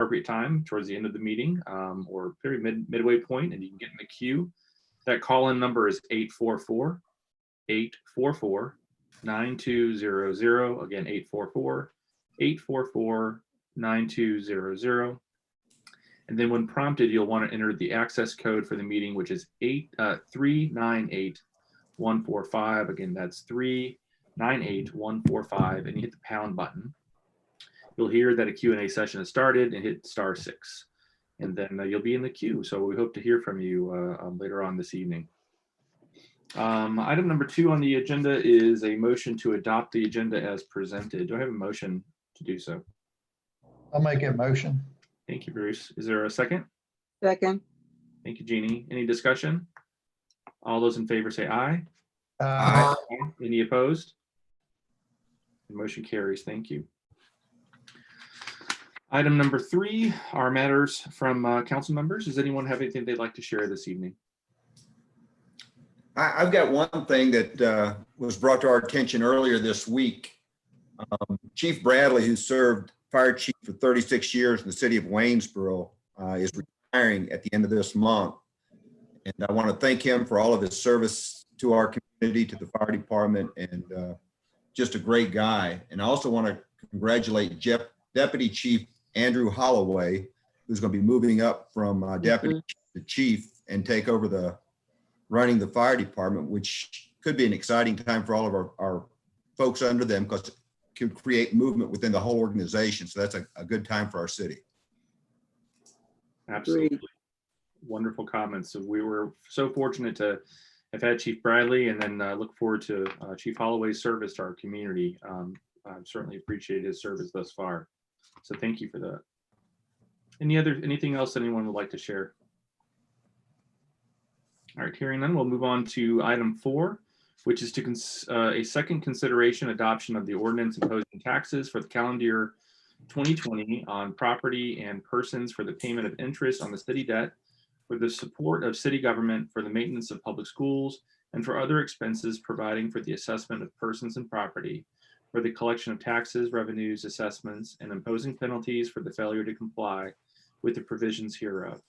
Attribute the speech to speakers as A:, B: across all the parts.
A: appropriate time towards the end of the meeting or very midway point, and you can get in the queue. That call-in number is 844-844-9200. Again, 844-844-9200. And then when prompted, you'll want to enter the access code for the meeting, which is 398145. Again, that's 398145, and you hit the pound button. You'll hear that a Q&A session has started and hit *6. And then you'll be in the queue. So we hope to hear from you later on this evening. Item number 2 on the agenda is a motion to adopt the agenda as presented. Do I have a motion to do so?
B: I'll make a motion.
A: Thank you, Bruce. Is there a second?
C: Second.
A: Thank you, Jeannie. Any discussion? All those in favor say aye.
B: Aye.
A: Any opposed? The motion carries. Thank you. Item number 3 are matters from council members. Does anyone have anything they'd like to share this evening?
D: I've got one thing that was brought to our attention earlier this week. Chief Bradley, who served fire chief for 36 years in the city of Waynesboro, is retiring at the end of this month. And I want to thank him for all of his service to our community, to the fire department, and just a great guy. And I also want to congratulate Deputy Chief Andrew Holloway, who's going to be moving up from deputy to chief and take over running the fire department, which could be an exciting time for all of our folks under them, because it could create movement within the whole organization. So that's a good time for our city.
A: Absolutely.
C: Great.
A: Wonderful comments. So we were so fortunate to have had Chief Bradley, and then look forward to Chief Holloway's service to our community. I've certainly appreciated his service thus far. So thank you for that. Anything else anyone would like to share? All right, hearing none, we'll move on to item 4, which is a second consideration adoption of the ordinance imposing taxes for the calendar year 2020 on property and persons for the payment of interest on the city debt, for the support of city government, for the maintenance of public schools, and for other expenses providing for the assessment of persons and property, for the collection of taxes, revenues, assessments, and imposing penalties for the failure to comply with the provisions hereof.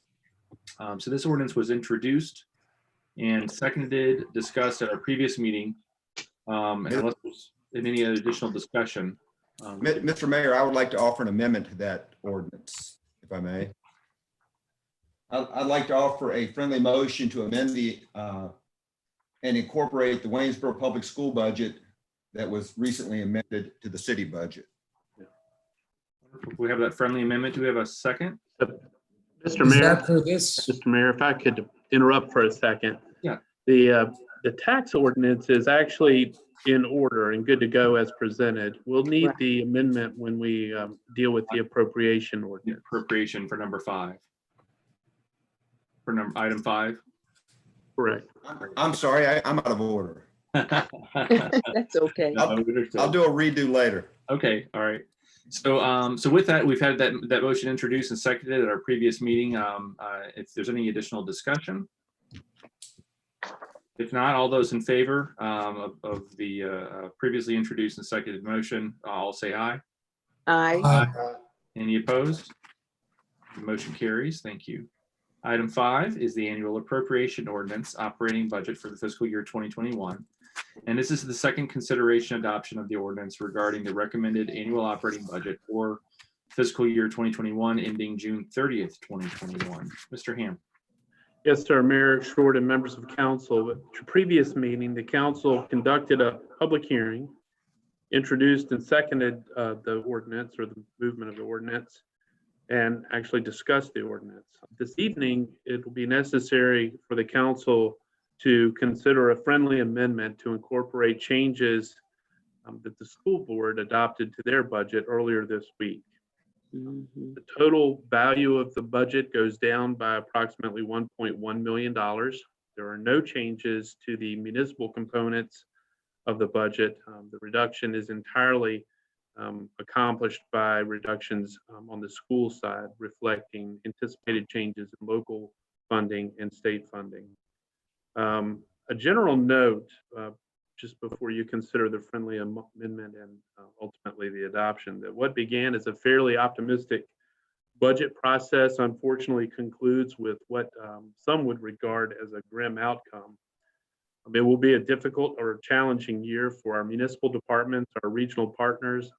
A: So this ordinance was introduced and seconded, discussed at our previous meeting. And unless there's any other additional discussion.
D: Mr. Mayor, I would like to offer an amendment to that ordinance, if I may. I'd like to offer a friendly motion to amend and incorporate the Waynesboro Public School budget that was recently amended to the city budget.
A: We have that friendly amendment. Do we have a second?
E: Mr. Mayor, Mr. Mayor, if I could interrupt for a second.
A: Yeah.
E: The tax ordinance is actually in order and good to go as presented. We'll need the amendment when we deal with the appropriation ordinance.
A: Appropriation for number 5. For item 5.
E: Correct.
D: I'm sorry, I'm out of order.
C: That's okay.
D: I'll do a redo later.
A: Okay, all right. So with that, we've had that motion introduced and seconded at our previous meeting. If there's any additional discussion. If not, all those in favor of the previously introduced and seconded motion, I'll say aye.
C: Aye.
A: Any opposed? The motion carries. Thank you. Item 5 is the annual appropriation ordinance operating budget for the fiscal year 2021. And this is the second consideration adoption of the ordinance regarding the recommended annual operating budget for fiscal year 2021 ending June 30th, 2021. Mr. Ham.
E: Yes, sir. Mayor Short and members of council. At the previous meeting, the council conducted a public hearing, introduced and seconded the ordinance, or the movement of the ordinance, and actually discussed the ordinance. This evening, it will be necessary for the council to consider a friendly amendment to incorporate changes that the school board adopted to their budget earlier this week. The total value of the budget goes down by approximately $1.1 million. There are no changes to the municipal components of the budget. The reduction is entirely accomplished by reductions on the school side, reflecting anticipated changes in local funding and state funding. A general note, just before you consider the friendly amendment and ultimately the adoption, that what began as a fairly optimistic budget process unfortunately concludes with what some would regard as a grim outcome. It will be a difficult or challenging year for our municipal departments, our regional partners,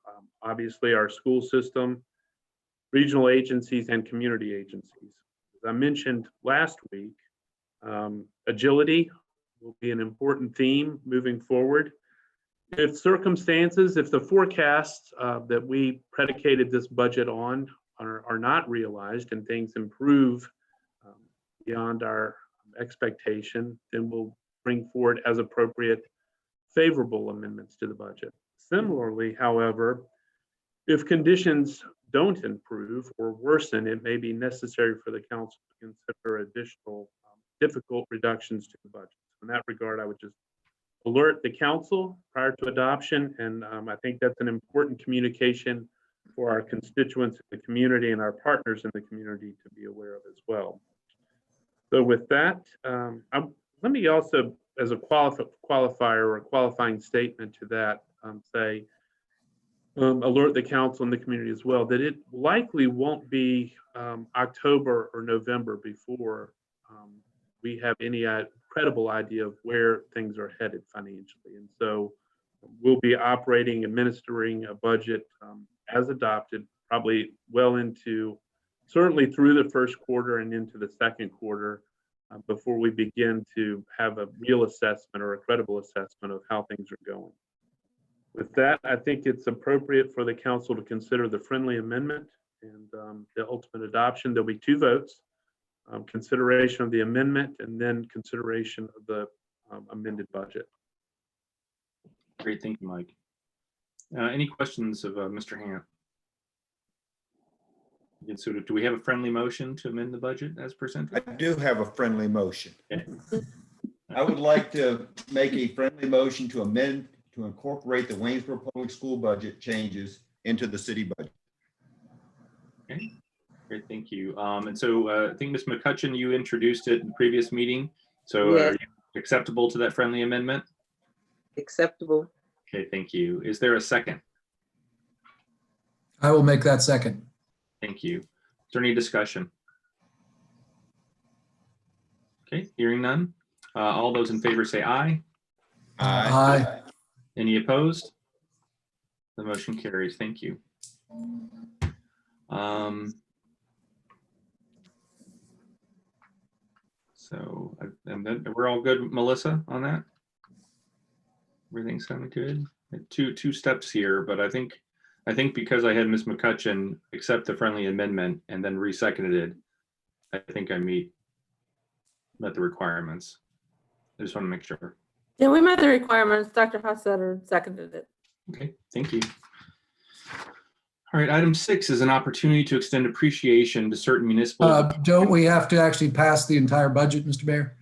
E: obviously our school system, regional agencies, and community agencies. As I mentioned last week, agility will be an important theme moving forward. If the forecasts that we predicated this budget on are not realized and things improve beyond our expectation, then we'll bring forward as appropriate favorable amendments to the budget. Similarly, however, if conditions don't improve or worsen, it may be necessary for the council to consider additional difficult reductions to the budget. In that regard, I would just alert the council prior to adoption, and I think that's an important communication for our constituents in the community and our partners in the community to be aware of as well. So with that, let me also, as a qualifier or a qualifying statement to that, say, alert the council and the community as well that it likely won't be October or November before we have any credible idea of where things are headed financially. And so we'll be operating, administering a budget as adopted, probably well into, certainly through the first quarter and into the second quarter, before we begin to have a real assessment or a credible assessment of how things are going. With that, I think it's appropriate for the council to consider the friendly amendment and the ultimate adoption. There'll be 2 votes, consideration of the amendment and then consideration of the amended budget.
A: Great, thank you, Mike. Any questions of Mr. Hamp? So do we have a friendly motion to amend the budget as presented?
D: I do have a friendly motion.
A: Okay.
D: I would like to make a friendly motion to amend to incorporate the Waynesboro Public School budget changes into the city budget.
A: Okay, great, thank you. And so I think Ms. McCutcheon, you introduced it in the previous meeting. So
C: Yes.
A: are you acceptable to that friendly amendment?
C: Acceptable.
A: Okay, thank you. Is there a second?
B: I will make that second.
A: Thank you. Is there any discussion? Okay, hearing none. All those in favor say aye.
B: Aye.
A: Any opposed? The motion carries. Thank you. So, and then we're all good, Melissa, on that? Everything's sounding good? Two steps here, but I think because I had Ms. McCutcheon accept the friendly amendment and then re-seconded it, I think I met the requirements. I just want to make sure.
F: Yeah, we met the requirements. Dr. Hossetter seconded it.
A: Okay, thank you. All right, item 6 is an opportunity to extend appreciation to certain municipal.
B: Don't we have to actually pass the entire budget, Mr. Mayor?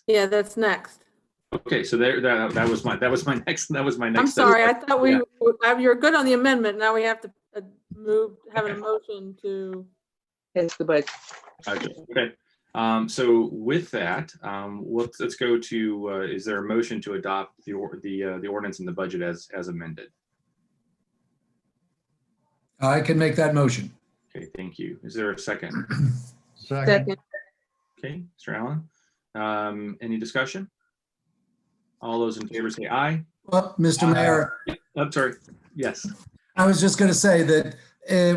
F: Yeah, that's next.
A: Okay, so that was my next.
F: I'm sorry, I thought you're good on the amendment. Now we have to have a motion to.
C: That's the budget.
A: Okay. So with that, let's go to, is there a motion to adopt the ordinance and the budget as amended?
B: I can make that motion.
A: Okay, thank you. Is there a second?
C: Second.
A: Okay, Mr. Allen. Any discussion? All those in favor say aye.
B: Well, Mr. Mayor,
A: I'm sorry. Yes.
B: I was just going to say that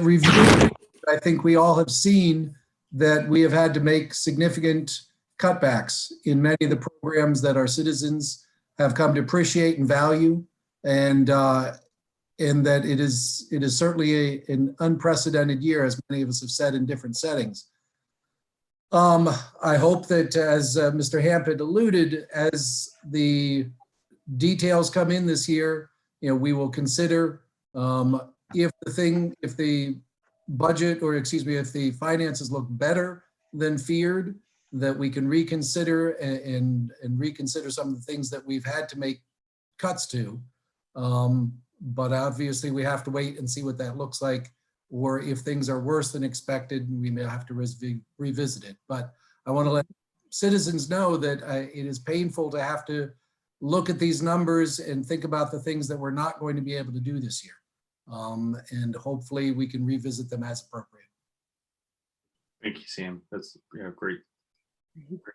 B: review, I think we all have seen that we have had to make significant cutbacks in many of the programs that our citizens have come to appreciate and value, and that it is certainly an unprecedented year, as many of us have said in different settings. I hope that, as Mr. Hamp had alluded, as the details come in this year, we will consider if the budget, or excuse me, if the finances look better than feared, that we can reconsider and reconsider some of the things that we've had to make cuts to. But obviously we have to wait and see what that looks like, or if things are worse than expected, we may have to revisit it. But I want to let citizens know that it is painful to have to look at these numbers and think about the things that we're not going to be able to do this year. And hopefully we can revisit them as appropriate.
A: Thank you, Sam. That's great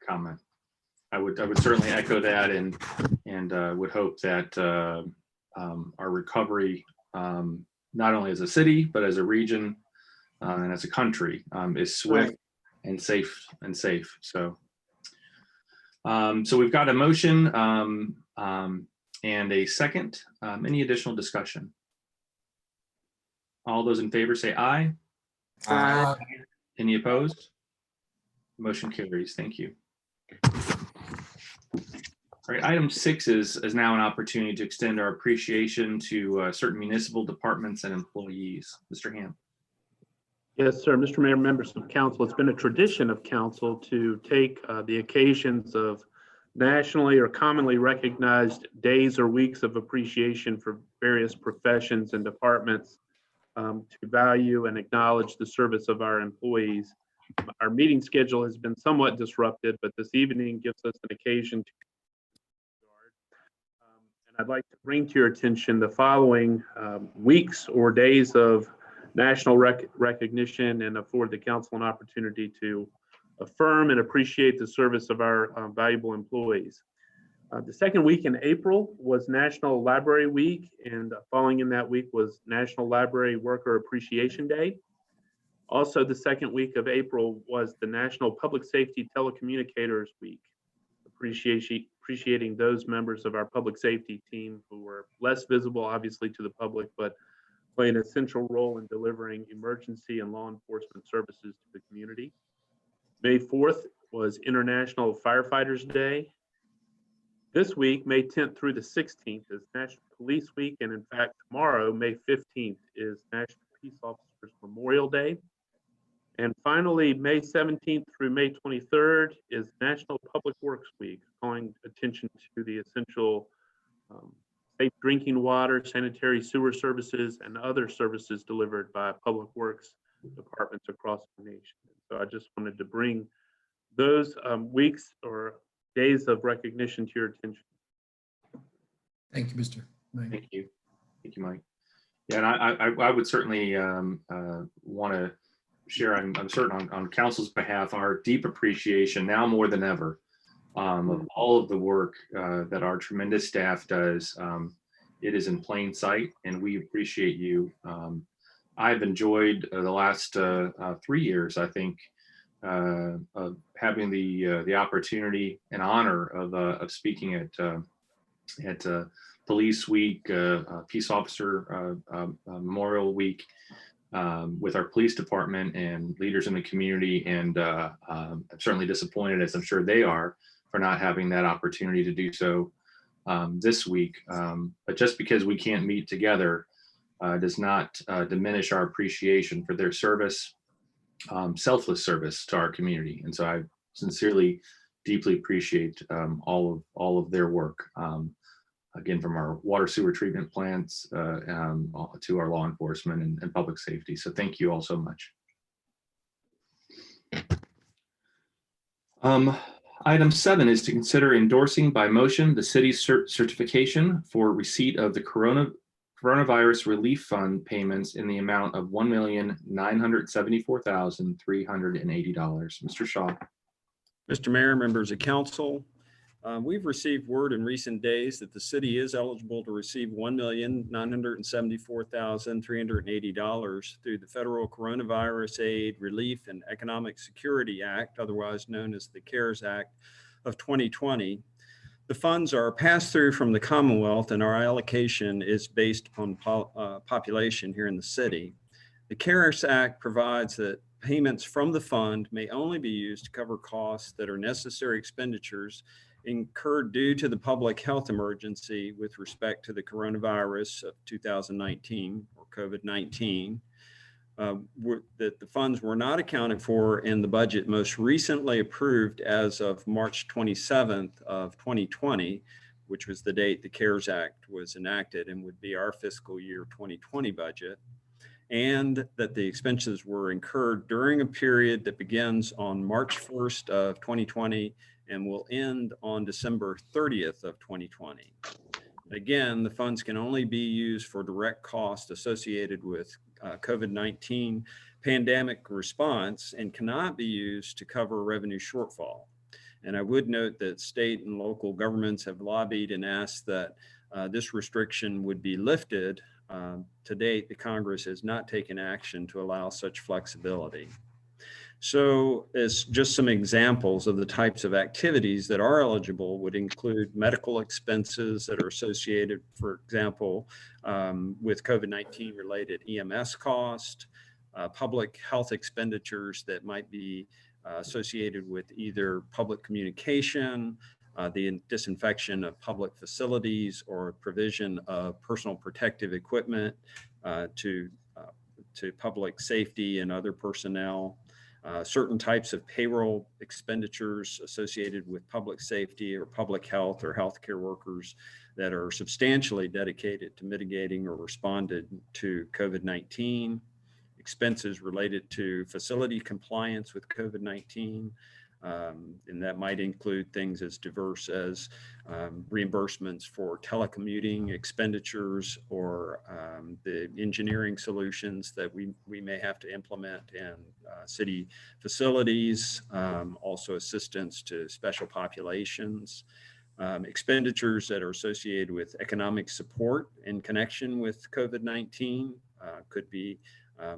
A: comment. I would certainly echo that, and would hope that our recovery, not only as a city but as a region and as a country, is swift and safe. So, so we've got a motion and a second. Any additional discussion? All those in favor say aye.
B: Uh,
A: Any opposed? Motion carries. Thank you. All right, item 6 is now an opportunity to extend our appreciation to certain municipal departments and employees. Mr. Ham.
E: Yes, sir. Mr. Mayor, members of council, it's been a tradition of council to take the occasions of nationally or commonly recognized days or weeks of appreciation for various professions and departments to value and acknowledge the service of our employees. Our meeting schedule has been somewhat disrupted, but this evening gives us an occasion to and I'd like to bring to your attention the following weeks or days of national recognition and afford the council an opportunity to affirm and appreciate the service of our valuable employees. The second week in April was National Library Week, and following in that week was National Library Worker Appreciation Day. Also, the second week of April was the National Public Safety Telecommunicators Week, appreciating those members of our public safety team who were less visible, obviously, to the public, but play an essential role in delivering emergency and law enforcement services to the community. May 4th was International Firefighters Day. This week, May 10th through the 16th, is National Police Week, and in fact, tomorrow, May 15th, is National Peace Officers Memorial Day. And finally, May 17th through May 23rd is National Public Works Week, calling attention to the essential safe drinking water, sanitary sewer services, and other services delivered by public works departments across the nation. So I just wanted to bring those weeks or days of recognition to your attention.
B: Thank you, Mr. Mayor.
A: Thank you. Thank you, Mike. Yeah, and I would certainly want to share, I'm certain on council's behalf, our deep appreciation now more than ever of all of the work that our tremendous staff does. It is in plain sight, and we appreciate you. I've enjoyed the last 3 years, I think, of having the opportunity and honor of speaking at Police Week, Peace Officer Memorial Week, with our police department and leaders in the community. And I'm certainly disappointed, as I'm sure they are, for not having that opportunity to do so this week. But just because we can't meet together does not diminish our appreciation for their service, selfless service to our community. And so I sincerely, deeply appreciate all of their work. Again, from our water sewer treatment plants to our law enforcement and public safety. So thank you all so much. Item 7 is to consider endorsing by motion the city's certification for receipt of the Coronavirus Relief Fund payments in the amount of $1,974,380. Mr. Shaw.
G: Mr. Mayor, members of council, we've received word in recent days that the city is eligible to receive $1,974,380 through the Federal Coronavirus Aid, Relief, and Economic Security Act, otherwise known as the CARES Act of 2020. The funds are passed through from the Commonwealth, and our allocation is based upon population here in the city. The CARES Act provides that payments from the fund may only be used to cover costs that are necessary expenditures incurred due to the public health emergency with respect to the coronavirus of 2019 or COVID-19, that the funds were not accounted for in the budget most recently approved as of March 27th of 2020, which was the date the CARES Act was enacted and would be our fiscal year 2020 budget, and that the expenses were incurred during a period that begins on March 1st of 2020 and will end on December 30th of 2020. Again, the funds can only be used for direct costs associated with COVID-19 pandemic response and cannot be used to cover revenue shortfall. And I would note that state and local governments have lobbied and asked that this restriction would be lifted. To date, the Congress has not taken action to allow such flexibility. So as just some examples of the types of activities that are eligible would include medical expenses that are associated, for example, with COVID-19 related EMS cost, public health expenditures that might be associated with either public communication, the disinfection of public facilities, or provision of personal protective equipment to public safety and other personnel. Certain types of payroll expenditures associated with public safety or public health or healthcare workers that are substantially dedicated to mitigating or responded to COVID-19. Expenses related to facility compliance with COVID-19. And that might include things as diverse as reimbursements for telecommuting expenditures or the engineering solutions that we may have to implement in city facilities, also assistance to special populations, expenditures that are associated with economic support in connection with COVID-19, could be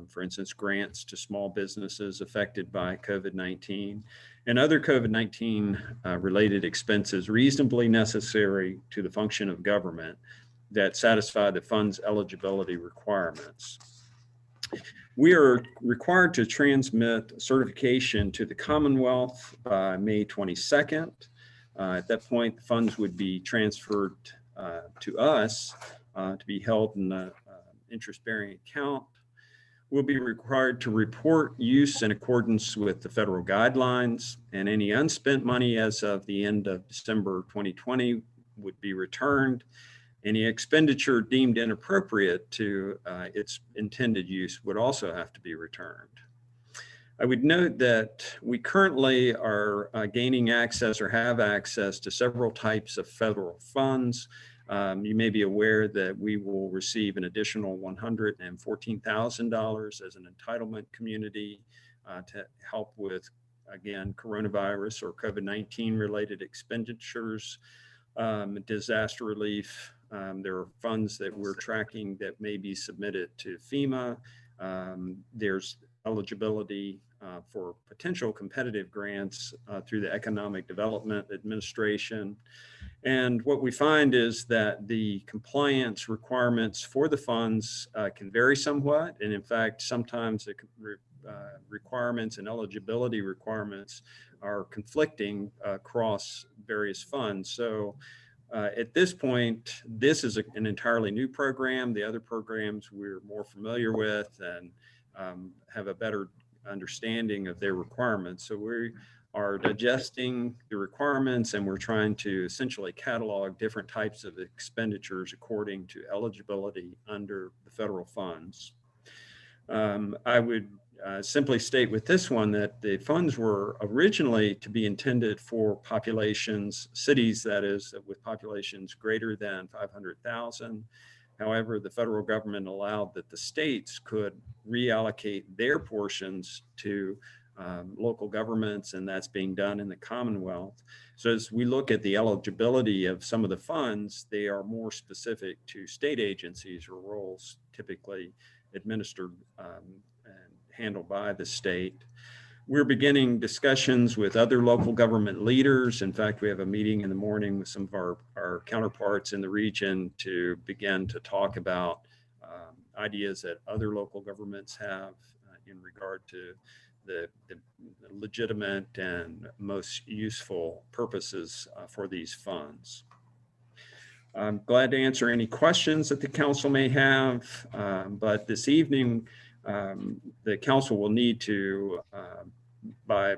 G: for instance, grants to small businesses affected by COVID-19 and other COVID-19 related expenses reasonably necessary to the function of government that satisfy the fund's eligibility requirements. We are required to transmit certification to the Commonwealth by May 22nd. At that point, the funds would be transferred to us to be held in the interest-bearing account. We'll be required to report use in accordance with the federal guidelines, and any unspent money as of the end of December 2020 would be returned. Any expenditure deemed inappropriate to its intended use would also have to be returned. I would note that we currently are gaining access or have access to several types of federal funds. You may be aware that we will receive an additional $114,000 as an entitlement community to help with, again, coronavirus or COVID-19 related expenditures, disaster relief. There are funds that we're tracking that may be submitted to FEMA. There's eligibility for potential competitive grants through the Economic Development Administration. And what we find is that the compliance requirements for the funds can vary somewhat. And in fact, sometimes the requirements and eligibility requirements are conflicting across various funds. So at this point, this is an entirely new program. The other programs we're more familiar with and have a better understanding of their requirements. So we are digesting the requirements, and we're trying to essentially catalog different types of expenditures according to eligibility under the federal funds. I would simply state with this one that the funds were originally to be intended for populations, cities that is, with populations greater than 500,000. However, the federal government allowed that the states could reallocate their portions to local governments, and that's being done in the Commonwealth. So as we look at the eligibility of some of the funds, they are more specific to state agencies or roles typically administered and handled by the state. We're beginning discussions with other local government leaders. In fact, we have a meeting in the morning with some of our counterparts in the region to begin to talk about ideas that other local governments have in regard to the legitimate and most useful purposes for these funds. I'm glad to answer any questions that the council may have, but this evening, the council will need to, by a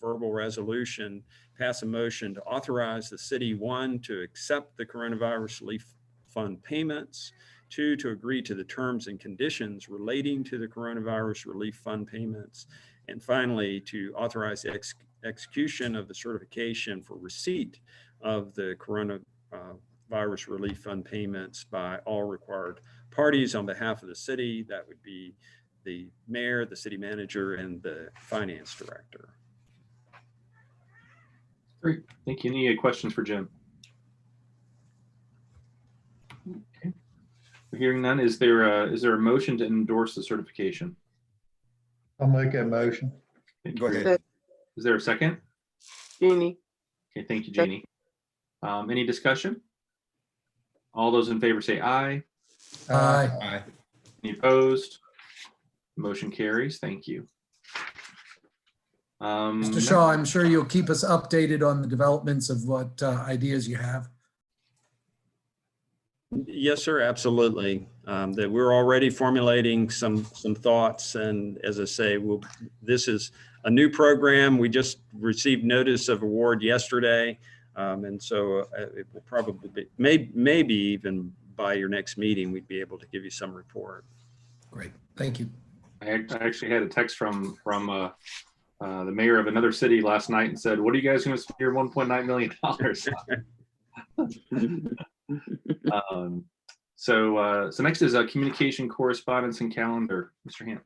G: verbal resolution, pass a motion to authorize the city, 1, to accept the coronavirus relief fund payments, 2, to agree to the terms and conditions relating to the coronavirus relief fund payments, and finally, to authorize the execution of the certification for receipt of the Virus Relief Fund payments by all required parties on behalf of the city. That would be the mayor, the city manager, and the finance director.
A: Great, thank you. Any questions for Jim? Okay. Hearing none, is there a motion to endorse the certification?
H: I'll make that motion.
A: Thank
D: Go
A: you.
D: ahead.
A: Is there a second?
C: Jeannie,
A: Okay, thank you, Jeannie. Any discussion? All those in favor say aye.
B: Aye.
D: Aye.
A: Any opposed? Motion carries. Thank you.
B: Mr. Shaw, I'm sure you'll keep us updated on the developments of what ideas you have.
G: Yes, sir, absolutely. That we're already formulating some thoughts, and as I say, this is a new program. We just received notice of award yesterday, and so it will probably be, maybe even by your next meeting, we'd be able to give you some report.
B: Great, thank you.
A: I actually had a text from the mayor of another city last night and said, "What are you guys going to spend your $1.9 million?" So next is communication, correspondence, and calendar. Mr. Hamp.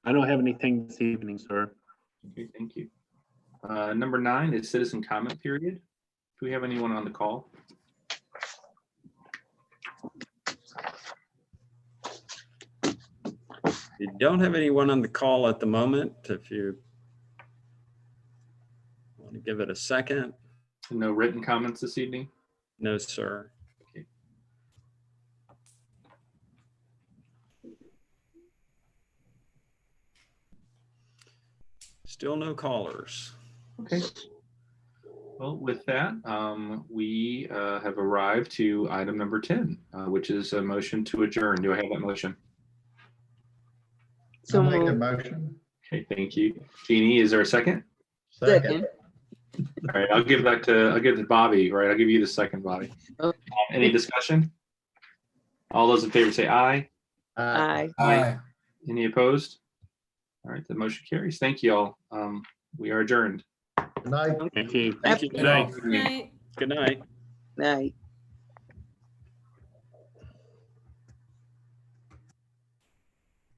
E: I don't have anything this evening, sir.
A: Okay, thank you. Number 9 is citizen comment period. Do we have anyone on the call?
G: We don't have anyone on the call at the moment. If you want to give it a second.
A: No written comments this evening?
G: No, sir.
A: Okay.
G: Still no callers.
A: Okay. Well, with that, we have arrived to item number 10, which is a motion to adjourn. Do I have that motion?
C: so
H: I'll make that
C: moved.
H: motion.
A: Okay, thank you. Jeannie, is there a second?
C: Second.
A: All right, I'll give to Bobby, right? I'll give you the second, Bobby.
C: Okay.
A: Any discussion? All those in favor say aye.
C: Aye.
B: Aye.
A: Any opposed? All right, the motion carries. Thank you all. We are adjourned.
H: Good night.
E: Thank you.
G: Thank you.
B: Good night.
F: Good night.
G: Good night.
C: Night.